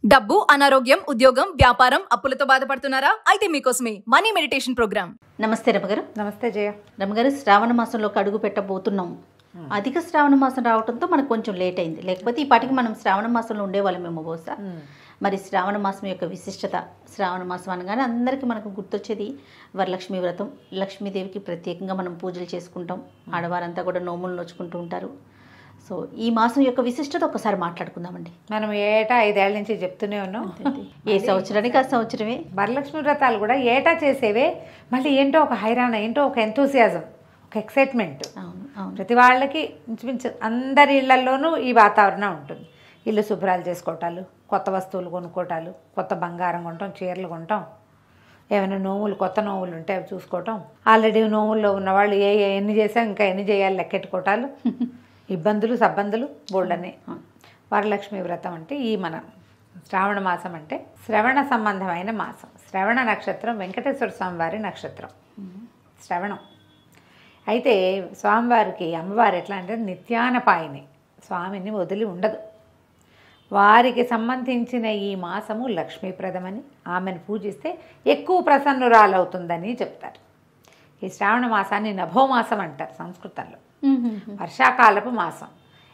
డబ్బు, అనారోగ్యం, ఉద్యోగం, వ్యాపారం, అప్పులతో బాధపడుతున్నారా? అయితే మీకోసమే మనీ మెడిటేషన్ ప్రోగ్రామ్. నమస్తే రమగారు. నమస్తే జయ. రమగారు, శ్రావణ మాసంలోకి అడుగు పెట్టబోతున్నాం. అధిక శ్రావణ మాసం రావడంతో మనకు కొంచెం లేట్ అయింది, లేకపోతే ఈ పాటికి మనం శ్రావణ మాసంలో ఉండేవాళ్ళమేమో బహుశా. మరి శ్రావణ మాసం యొక్క విశిష్టత, శ్రావణ మాసం అనగానే అందరికీ మనకు గుర్తొచ్చేది వరలక్ష్మి వ్రతం. లక్ష్మీదేవికి ప్రత్యేకంగా మనం పూజలు చేసుకుంటాం, ఆడవారంతా కూడా నోములు నోచుకుంటూ ఉంటారు. సో ఈ మాసం యొక్క విశిష్టత ఒకసారి మాట్లాడుకుందామండి. మనం ఏటా 5 ఏళ్ల నుంచి చెప్తూనే ఉన్నాం. ఏ సంవత్సరానికి ఆ సంవత్సరమే వరలక్ష్మి వ్రతాలు కూడా ఏటా చేసేవే. మళ్ళీ ఏంటో ఒక హైరాణ, ఏంటో ఒక ఎంతూసియాజం, ఒక ఎక్సైట్మెంట్. అవును అవును. ప్రతి వాళ్ళకి ఇంచుమించు అందరి ఇళ్లలోనూ ఈ వాతావరణం ఉంటుంది. ఇల్లు శుభ్రాలు చేసుకోవటాలు, కొత్త వస్తువులు కొనుక్కోటాలు, కొత్త బంగారం కొంటాం, చీరలు కొంటాం, ఏమైనా నోములు, కొత్త నోములు ఉంటే అవి చూసుకోవటం, ఆల్రెడీ నోముల్లో ఉన్నవాళ్ళు ఎన్ని చేసాం ఇంకా ఎన్ని చేయాలి లెక్కెట్టుకోవటాలు, ఇబ్బందులు సబ్బందులు బోల్డని. వరలక్ష్మి వ్రతం అంటే ఈ మన శ్రావణ మాసం అంటే శ్రవణ సంబంధమైన మాసం. శ్రవణ నక్షత్రం వెంకటేశ్వర స్వామి వారి నక్షత్రం శ్రవణం. అయితే స్వామివారికి అమ్మవారు ఎట్లా అంటే నిత్యానపాయిని, స్వామిని వదిలి ఉండదు. వారికి సంబంధించిన ఈ మాసము లక్ష్మీప్రదమని, ఆమెను పూజిస్తే ఎక్కువ ప్రసన్నురాలవుతుందని చెప్తారు. ఈ శ్రావణ మాసాన్ని నభోమాసం అంటారు సంస్కృతంలో, వర్షాకాలపు మాసం.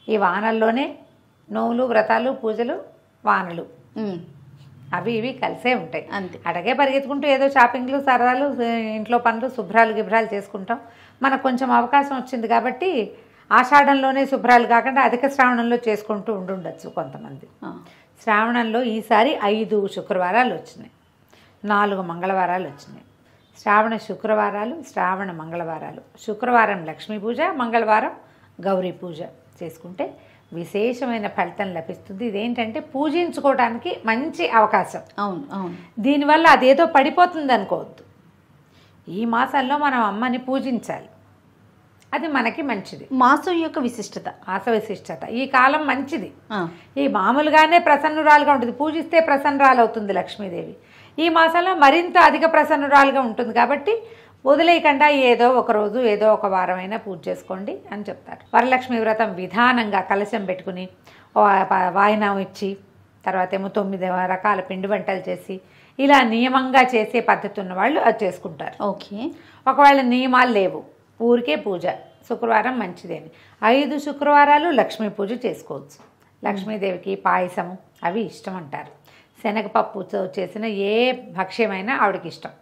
ఈ వానల్లోనే నోవులు, వ్రతాలు, పూజలు, వానలు అవి ఇవి కలిసే ఉంటాయి. అంతే. అటగే పరిగెత్తుకుంటూ ఏదో షాపింగ్లు, సరదాలు, ఇంట్లో పనులు, శుభ్రాలు గిభ్రాలు చేసుకుంటాం. మనకు కొంచెం అవకాశం వచ్చింది కాబట్టి ఆషాఢంలోనే శుభ్రాలు కాకుండా అధిక శ్రావణంలో చేసుకుంటూ ఉండుండొచ్చు కొంతమంది. శ్రావణంలో ఈసారి 5 శుక్రవారాలు వచ్చినాయి, 4 మంగళవారాలు వచ్చినాయి. శ్రావణ శుక్రవారాలు, శ్రావణ మంగళవారాలు. శుక్రవారం లక్ష్మీ పూజ, మంగళవారం గౌరీ పూజ చేసుకుంటే విశేషమైన ఫలితం లభిస్తుంది. ఇదేంటంటే పూజించుకోవడానికి మంచి అవకాశం. అవును అవును. దీనివల్ల అదేదో పడిపోతుంది అనుకోవద్దు. ఈ మాసంలో మనం అమ్మని పూజించాలి, అది మనకి మంచిది. మాసం యొక్క విశిష్టత, ఆస విశిష్టత. ఈ కాలం మంచిది. ఈ మామూలుగానే ప్రసన్నురాలుగా ఉంటుంది, పూజిస్తే ప్రసన్నురాలు అవుతుంది లక్ష్మీదేవి. ఈ మాసంలో మరింత అధిక ప్రసన్నురాలుగా ఉంటుంది కాబట్టి వదిలేయకుండా ఏదో ఒక రోజు, ఏదో ఒక వారమైనా పూజ చేసుకోండి అని చెప్తారు. వరలక్ష్మి వ్రతం విధానంగా కలశం పెట్టుకుని వాయినం ఇచ్చి, తర్వాత ఏమో 9 రకాల పిండి వంటలు చేసి, ఇలా నియమంగా చేసే పద్ధతి ఉన్న వాళ్ళు అది చేసుకుంటారు. ఓకే. ఒకవేళ నియమాలు లేవు, ఊరికే పూజ, శుక్రవారం మంచిదేని 5 శుక్రవారాలు లక్ష్మీ పూజ చేసుకోవచ్చు. లక్ష్మీదేవికి పాయసము అవి ఇష్టం అంటారు. శనగపప్పుతో చేసిన ఏ భక్ష్యమైనా ఆవిడకి ఇష్టం.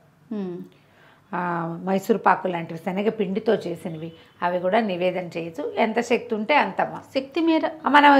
మైసూరు పాకు లాంటివి శనగ పిండితో చేసినవి అవి కూడా నివేదన చేయొచ్చు. ఎంత శక్తి ఉంటే అంత శక్తి మేర. మనం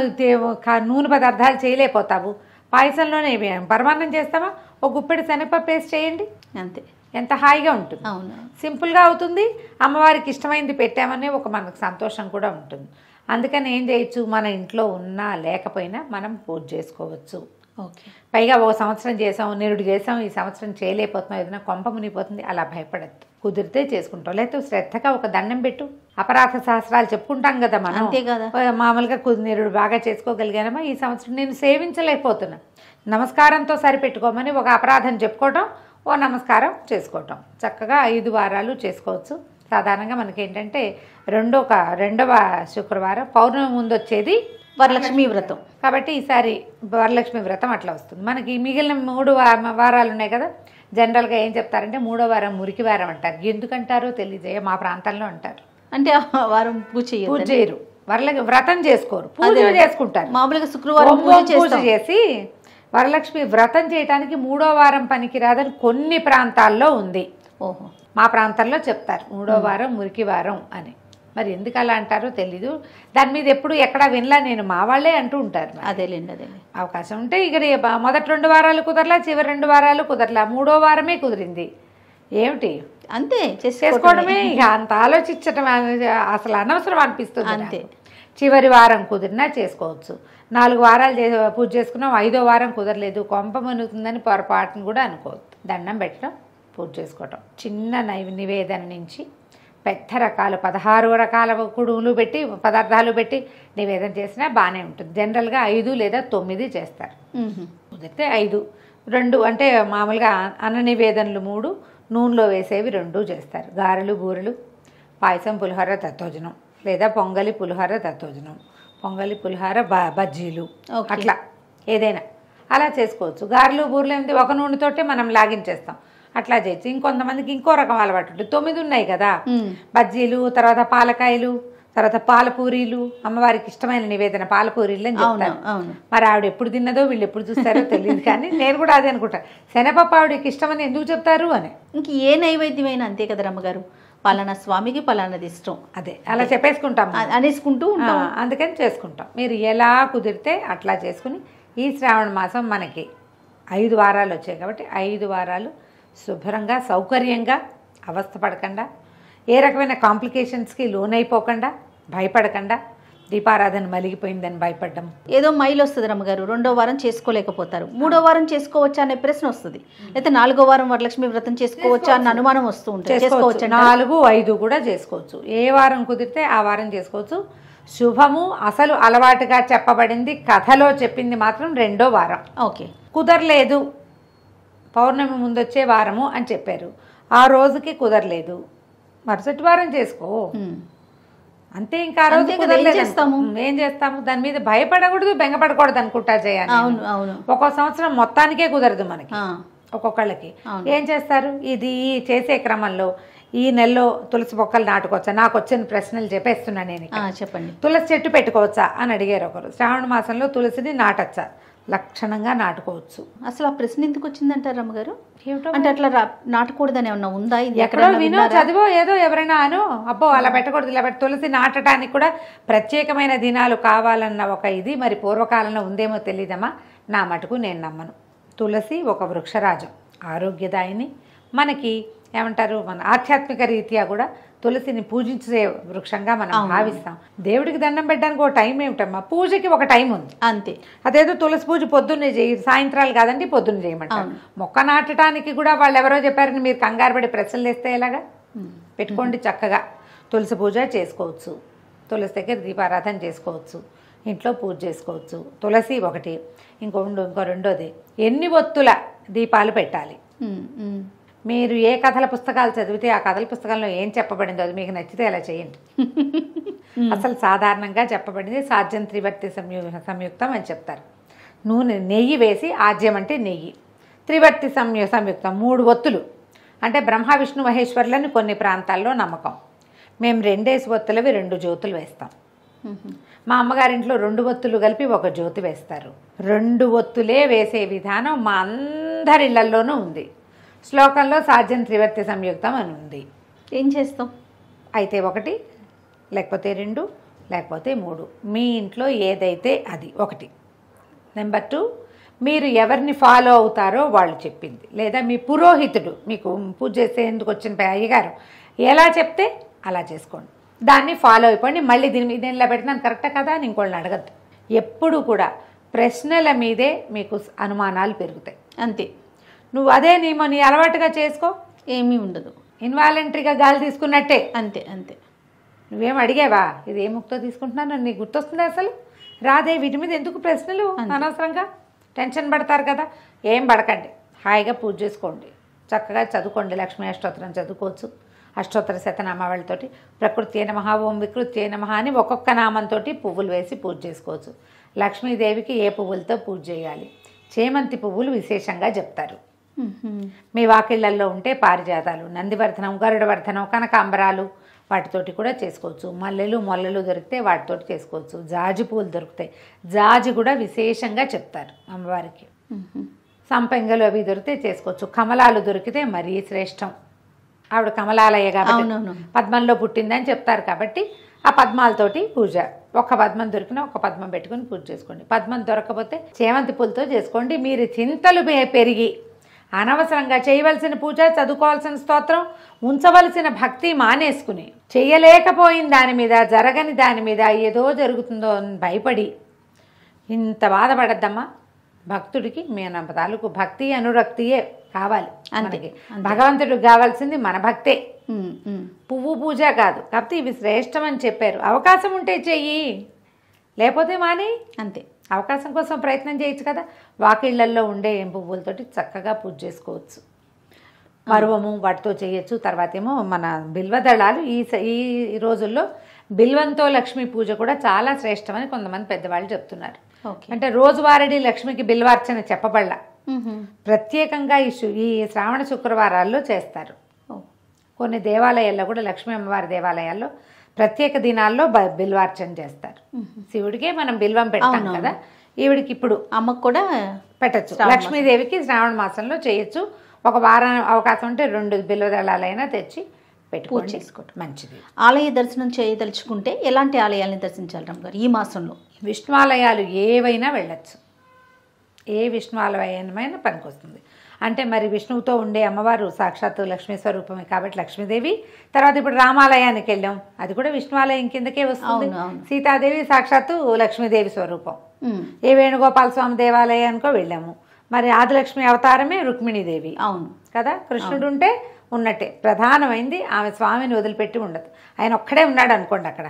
నూనె పదార్థాలు చేయలేకపోతావు, పాయసంలోనే పరమాన్నం చేస్తామా, ఒక గుప్పెడు శనగపప్పు వేసి చేయండి, అంతే. ఎంత హాయిగా ఉంటుంది. అవును, సింపుల్గా అవుతుంది. అమ్మవారికి ఇష్టమైంది పెట్టామని ఒక మనకు సంతోషం కూడా ఉంటుంది. అందుకని ఏం చేయొచ్చు, మన ఇంట్లో ఉన్నా లేకపోయినా మనం పూజ చేసుకోవచ్చు. ఓకే. పైగా ఒక సంవత్సరం చేసాం, నిరుడు చేసాం, ఈ సంవత్సరం చేయలేకపోతున్నాం, ఏదైనా కొంప మునిగిపోతుంది, అలా భయపడద్దు. కుదిరితే చేసుకుంటాం, లేకపోతే శ్రద్ధగా ఒక దండం పెట్టు. అపరాధ సహస్రాలు చెప్పుకుంటాం కదా మనం, అంతే కదా. మామూలుగా నిరుడు బాగా చేసుకోగలిగానమా, ఈ సంవత్సరం నేను సేవించలేకపోతున్నా, నమస్కారంతో సరిపెట్టుకోమని ఒక అపరాధం చెప్పుకోవటం, ఓ నమస్కారం చేసుకోవటం. చక్కగా 5 వారాలు చేసుకోవచ్చు. సాధారణంగా మనకేంటంటే రెండవ శుక్రవారం పౌర్ణమి ముందు వచ్చేది వరలక్ష్మి వ్రతం కాబట్టి ఈసారి వరలక్ష్మి వ్రతం అట్లా వస్తుంది. మనకి మిగిలిన 3 వారాలు ఉన్నాయి కదా, జనరల్గా ఏం చెప్తారంటే 3వ వారం మురికి వారం అంటారు. ఎందుకంటారో తెలియజేయ, మా ప్రాంతంలో అంటారు. అంటే వారం పూజ చేయరు, వ్రతం చేసుకోరు, పూజ చేసుకుంటారు. మామూలుగా శుక్రవారం పూజ చేసి వరలక్ష్మి వ్రతం చేయడానికి 3వ వారం పనికిరాదని కొన్ని ప్రాంతాల్లో ఉంది. ఓహో. మా ప్రాంతంలో చెప్తారు 3వ వారం మురికి వారం అని. మరి ఎందుకు అలా అంటారో తెలీదు, దాని మీద ఎప్పుడు ఎక్కడా వినలా నేను, మా వాళ్ళే అంటూ ఉంటారు. అదేలేండి అదే. అవకాశం ఉంటే ఇక మొదటి 2 వారాలు కుదరలా, చివరి 2 వారాలు కుదరలా, 3వ వారమే కుదిరింది, ఏమిటి అంతే చేసుకోవడమే. ఇక అంత ఆలోచించడం అసలు అనవసరం అనిపిస్తుంది అంతే. చివరి వారం కుదిరినా చేసుకోవచ్చు. 4 వారాలు పూజ చేసుకున్నాం, 5వ వారం కుదరలేదు, కొంప మునుగుతుందని పొరపాటును కూడా అనుకోవద్దు. దండం పెట్టడం, పూజ చేసుకోవటం, చిన్న నివేదన నుంచి పెద్ద రకాలు 16 రకాల కుడుములు పెట్టి పదార్థాలు పెట్టి నివేదన చేసినా బాగానే ఉంటుంది. జనరల్గా 5 లేదా 9 చేస్తారు. కుదిరితే 5, 2 అంటే మామూలుగా అన్న నివేదనలు 3, నూనెలో వేసేవి 2 చేస్తారు. గారెలు, బూరెలు, పాయసం, పులిహోర, దత్తోజనం, లేదా పొంగలి, పులిహోర, దత్తోజనం, పొంగలి, పులిహోర, బజ్జీలు, అట్లా ఏదైనా అలా చేసుకోవచ్చు. గారెలు బూరెలు ఏంటి ఒక నూనెతోటే మనం లాగించేస్తాం, అట్లా చేయొచ్చు. ఇంకొంతమందికి ఇంకో రకం అలవాటు ఉంటుంది. 9 ఉన్నాయి కదా, బజ్జీలు, తర్వాత పాలకాయలు, తర్వాత పాలపూరీలు, అమ్మవారికి ఇష్టమైన నివేదన పాలపూరీలు అని చెప్తారు. మరి ఆవిడ ఎప్పుడు తిన్నదో వీళ్ళు ఎప్పుడు చూస్తారో తెలియదు, కానీ నేను కూడా అదే అనుకుంటా, శనగపప్పు ఆవిడకి ఇష్టమని ఎందుకు చెప్తారు అని. ఇంక ఏ నైవేద్యమైనా అంతే కదా రమ్మగారు, పలానా స్వామికి పలానాది ఇష్టం, అదే అలా చెప్పేసుకుంటాం, అనేసుకుంటూ ఉంటాం. అందుకని చేసుకుంటాం. మీరు ఎలా కుదిరితే అట్లా చేసుకుని ఈ శ్రావణ మాసం మనకి 5 వారాలు వచ్చాయి కాబట్టి 5 వారాలు శుభ్రంగా సౌకర్యంగా అవస్థపడకుండా, ఏ రకమైన కాంప్లికేషన్స్కి లోనైపోకుండా, భయపడకుండా, దీపారాధన మలిగిపోయిందని భయపడ్డం. ఏదో మైలు వస్తుంది రమ్మగారు, 2వ వారం చేసుకోలేకపోతారు, 3వ వారం చేసుకోవచ్చా అనే ప్రశ్న వస్తుంది, లేకపోతే 4వ వారం వరలక్ష్మి వ్రతం చేసుకోవచ్చా అన్న అనుమానం వస్తూ ఉంటుంది. చేసుకోవచ్చు, 4, 5 కూడా చేసుకోవచ్చు. ఏ వారం కుదిరితే ఆ వారం చేసుకోవచ్చు. శుభము అసలు అలవాటుగా చెప్పబడింది, కథలో చెప్పింది మాత్రం 2వ వారం. ఓకే, కుదరలేదు పౌర్ణమి ముందొచ్చే వారము అని చెప్పారు, ఆ రోజుకి కుదరలేదు, మరుసటి వారం చేసుకో అంతే. ఇంకా ఆ రోజు ఏం చేస్తాము, దాని మీద భయపడకూడదు, బెంగపడకూడదు అనుకుంటా చేయాలి. అవును అవును. ఒక్కో సంవత్సరం మొత్తానికే కుదరదు మనకి, ఒక్కొక్కళ్ళకి. ఏం చేస్తారు, ఇది చేసే క్రమంలో ఈ నెలలో తులసి మొక్కలు నాటుకోవచ్చా, నాకు వచ్చిన ప్రశ్నలు చెప్పేస్తున్నా నేను. చెప్పండి. తులసి చెట్టు పెట్టుకోవచ్చా అని అడిగారు ఒకరు. శ్రావణ మాసంలో తులసిని నాటచ్చా, లక్షణంగా నాటుకోవచ్చు. అసలు ఆ ప్రశ్న ఎందుకు వచ్చిందంటారు రమ్మగారు? అంటే అట్లా నాటకూడదని ఏమన్నా ఉందా? ఎక్కడో వినో చదివో ఏదో ఎవరైనా అను, అబ్బో అలా పెట్టకూడదు ఇలా తులసి నాటడానికి కూడా ప్రత్యేకమైన దినాలు కావాలన్న ఒక ఇది మరి పూర్వకాలంలో ఉందేమో తెలియదమ్మా. నా మటుకు నేను నమ్మను. తులసి ఒక వృక్షరాజం, ఆరోగ్యదాయిని. మనకి ఏమంటారు, మన ఆధ్యాత్మిక రీత్యా కూడా తులసిని పూజించే వృక్షంగా మనం భావిస్తాం. దేవుడికి దండం పెట్టడానికి ఒక టైం ఏమిటమ్మా, పూజకి ఒక టైం ఉంది అంతే. అదేదో తులసి పూజ పొద్దున్నే చేయి, సాయంత్రాలు కాదండి పొద్దున్న చేయమంటారు. మొక్క నాటడానికి కూడా వాళ్ళు ఎవరో చెప్పారని మీరు కంగారు పడి ప్రశ్నలు వేస్తే ఎలాగా? పెట్టుకోండి, చక్కగా తులసి పూజ చేసుకోవచ్చు, తులసి దగ్గర దీపారాధన చేసుకోవచ్చు, ఇంట్లో పూజ చేసుకోవచ్చు. తులసి ఒకటి. ఇంకో రెండోది, ఎన్ని ఒత్తుల దీపాలు పెట్టాలి. మీరు ఏ కథల పుస్తకాలు చదివితే ఆ కథల పుస్తకంలో ఏం చెప్పబడిందో అది మీకు నచ్చితే అలా చేయండి. అసలు సాధారణంగా చెప్పబడింది సాధ్యం త్రివర్తి సంయుక్తం అని చెప్తారు. నెయ్యి వేసి, ఆజ్యం అంటే నెయ్యి, త్రివర్తి సంయుక్తం 3 ఒత్తులు అంటే బ్రహ్మ విష్ణు మహేశ్వరులని కొన్ని ప్రాంతాల్లో నమ్మకం. మేము 2 ఒత్తులవి 2 జ్యోతులు వేస్తాం. మా అమ్మగారింట్లో 2 ఒత్తులు కలిపి 1 జ్యోతి వేస్తారు. 2 ఒత్తులే వేసే విధానం మా అందరి ఇళ్లలోనూ ఉంది. శ్లోకంలో సాధ్యం త్రివర్తి సంయుక్తం అని ఉంది. ఏం చేస్తాం అయితే 1, లేకపోతే 2, లేకపోతే 3, మీ ఇంట్లో ఏదైతే అది 1. నెంబర్ 2, మీరు ఎవరిని ఫాలో అవుతారో వాళ్ళు చెప్పింది, లేదా మీ పురోహితుడు మీకు పూజ చేసేందుకు వచ్చిన అయ్యగారు ఎలా చెప్తే అలా చేసుకోండి, దాన్ని ఫాలో అయిపోండి. మళ్ళీ దీని మీద ఇలా పెట్టినాను కరెక్టా కదా అని ఇంకోళ్ళని అడగద్దు. ఎప్పుడు కూడా ప్రశ్నల మీదే మీకు అనుమానాలు పెరుగుతాయి. అంతే. నువ్వు అదే నీ అలవాటుగా చేసుకో, ఏమీ ఉండదు, ఇన్వాలంటరీగా గాలి తీసుకున్నట్టే. అంతే అంతే. నువ్వేం అడిగావా ఇది ఏ ముక్తో తీసుకుంటున్నాను నీకు గుర్తొస్తుంది? అసలు రాదే. వీటి మీద ఎందుకు ప్రశ్నలు? అనవసరంగా టెన్షన్ పడతారు కదా. ఏం పడకండి, హాయిగా పూజ చేసుకోండి, చక్కగా చదువుకోండి. లక్ష్మీ అష్టోత్తరం చదువుకోవచ్చు, అష్టోత్తర శతనామావళితోటి ప్రకృత్యై నమః, ఓం వికృత్యై నమః అని ఒక్కొక్క నామంతో పువ్వులు వేసి పూజ చేసుకోవచ్చు. లక్ష్మీదేవికి ఏ పువ్వులతో పూజ చేయాలి? చేమంతి పువ్వులు విశేషంగా చెప్తారు. మీ వాకిళ్లల్లో ఉంటే పారిజాతాలు, నందివర్ధనం, గరుడవర్ధనం, కనకాంబరాలు వాటితోటి కూడా చేసుకోవచ్చు. మల్లెలు మొల్లలు దొరికితే వాటితోటి చేసుకోవచ్చు. జాజి పూలు దొరుకుతాయి, జాజి కూడా విశేషంగా చెప్తారు అమ్మవారికి. సంపెంగలు అవి దొరికితే చేసుకోవచ్చు. కమలాలు దొరికితే మరీ శ్రేష్టం. ఆవిడ కమలాలయ్య కాబట్టి పద్మంలో పుట్టిందని చెప్తారు కాబట్టి ఆ పద్మాలతోటి పూజ. ఒక్క పద్మం దొరికినా ఒక పద్మం పెట్టుకుని పూజ చేసుకోండి. పద్మం దొరకకపోతే చేమంతి పూలతో చేసుకోండి. మీరు చింతలు పెరిగి అనవసరంగా చేయవలసిన పూజ, చదువుకోవాల్సిన స్తోత్రం, ఉంచవలసిన భక్తి మానేసుకుని చెయ్యలేకపోయిన దాని మీద, జరగని దాని మీద ఏదో జరుగుతుందో అని భయపడి ఇంత బాధపడద్దమ్మా. భక్తుడికి మన తాలూకు భక్తి అనురక్తియే కావాలి. అందుకే భగవంతుడికి కావాల్సింది మన భక్తే, పువ్వు పూజ కాదు. కాకపోతే ఇవి శ్రేష్టం అని చెప్పారు. అవకాశం ఉంటే చెయ్యి, లేకపోతే మాని. అంతే. అవకాశం కోసం ప్రయత్నం చేయొచ్చు కదా. వాకిళ్లల్లో ఉండే పువ్వులతోటి చక్కగా పూజ చేసుకోవచ్చు. మరువము వాటితో చేయొచ్చు. తర్వాత ఏమో మన బిల్వదళాలు. ఈ రోజుల్లో బిల్వంతో లక్ష్మీ పూజ కూడా చాలా శ్రేష్టమని కొంతమంది పెద్దవాళ్ళు చెప్తున్నారు. ఓకే. అంటే రోజువారీ లక్ష్మికి బిల్వార్చన చెప్పబడలా, మ్మ్. ప్రత్యేకంగా ఈ శ్రావణ శుక్రవారాల్లో చేస్తారు. ఓ. కొన్ని దేవాలయాల్లో కూడా లక్ష్మీ అమ్మవారి దేవాలయాల్లో ప్రత్యేక దినాల్లో బిల్వార్చన చేస్తారు. శివుడికే మనం బిల్వం పెడతాం అవునవును. కదా, ఈవిడికి ఇప్పుడు అమ్మకు కూడా పెట్టచ్చు. శ్రావణ లక్ష్మీదేవికి శ్రావణ మాసంలో చేయొచ్చు. ఒక వారం అవకాశం ఉంటే 2 బిల్వదళాలైనా తెచ్చి పూజ పెట్టుకోండి, చేసుకోవటం. మంచిది. ఆలయ దర్శనం చేయదలుచుకుంటే ఎలాంటి ఆలయాల్ని దర్శించాలి రమ్మగారు ఈ మాసంలో? విష్ణువాలయాలు ఏవైనా వెళ్ళచ్చు, ఏ విష్ణువాలయమైనా పనికొస్తుంది. అంటే మరి విష్ణువుతో ఉండే అమ్మవారు సాక్షాత్తు లక్ష్మీ స్వరూపమే కాబట్టి లక్ష్మీదేవి. తర్వాత ఇప్పుడు రామాలయానికి వెళ్ళాం, అది కూడా విష్ణువాలయం కిందకే వస్తుంది. అవును, అవును. సీతాదేవి సాక్షాత్తు లక్ష్మీదేవి స్వరూపం. మ్మ్. ఏ వేణుగోపాల స్వామి దేవాలయానికో వెళ్ళాము, మరి ఆదిలక్ష్మి అవతారమే రుక్మిణీదేవి అవును కదా. కృష్ణుడు ఉంటే ఉన్నట్టే, ప్రధానమైంది ఆమె స్వామిని వదిలిపెట్టి ఉండదు. ఆయన ఒక్కడే ఉన్నాడు అనుకోండి అక్కడ,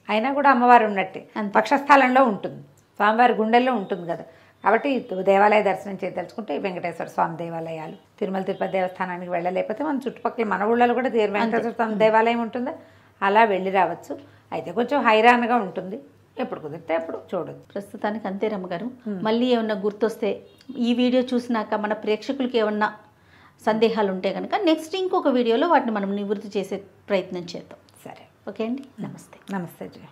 అయినా కూడా అమ్మవారు ఉన్నట్టే, అంతే. పక్షస్థలంలో ఉంటుంది, స్వామివారి గుండెల్లో ఉంటుంది కదా. కాబట్టి దేవాలయ దర్శనం చేయదలుచుకుంటే వెంకటేశ్వర స్వామి దేవాలయాలు, తిరుమల తిరుపతి దేవస్థానానికి వెళ్ళలేకపోతే మన చుట్టుపక్కల మన ఊళ్ళలో కూడా వెంకటేశ్వర స్వామి దేవాలయం ఉంటుందా, అలా వెళ్ళి రావచ్చు. అయితే కొంచెం హైరాన్గా ఉంటుంది, ఎప్పుడు కుదిరితే అప్పుడు చూడదు. ప్రస్తుతానికి అంతే రమ్మగారు. మళ్ళీ ఏమన్నా గుర్తొస్తే ఈ వీడియో చూసినాక మన ప్రేక్షకులకి ఏమన్నా సందేహాలు ఉంటే కనుక నెక్స్ట్ ఇంకొక వీడియోలో వాటిని మనం నివృత్తి చేసే ప్రయత్నం చేద్దాం. సరే, ఓకే అండి, నమస్తే. నమస్తే జయ.